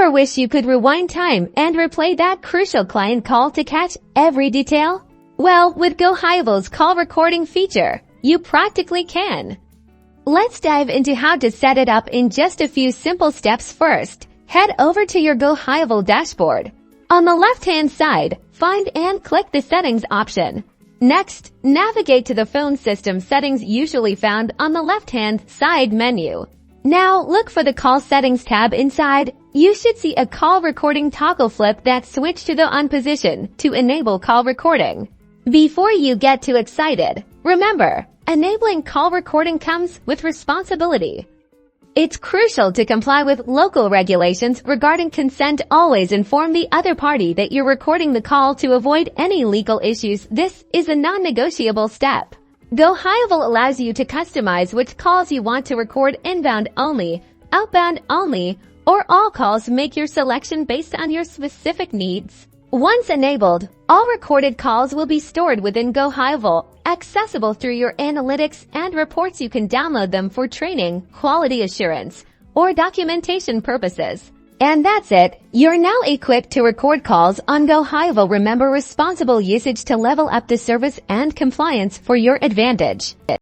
Ever wish you could rewind time and replay that crucial client call to catch every detail? Well, with GoHighLevel's call recording feature, you practically can. Let's dive into how to set it up in just a few simple steps. First, head over to your GoHighLevel Dashboard. On the left-hand side, find and click the Settings option. Next, navigate to the phone system settings usually found on the left-hand side menu. Now, look for the Call Settings tab inside. You should see a call recording toggle flip that switch to the On position to enable call recording. Before you get too excited, remember, enabling call recording comes with responsibility. It's crucial to comply with local regulations regarding consent. Always inform the other party that you're recording the call to avoid any legal issues. This is a non-negotiable step. GoHighLevel allows you to customize which calls you want to record: inbound only, outbound only, or all calls. Make your selection based on your specific needs. Once enabled, all recorded calls will be stored within GoHighLevel, accessible through your analytics and reports. You can download them for training, quality assurance, or documentation purposes. And that's it. You're now equipped to record calls on GoHighLevel. Remember, responsible usage to level up the service and compliance for your advantage.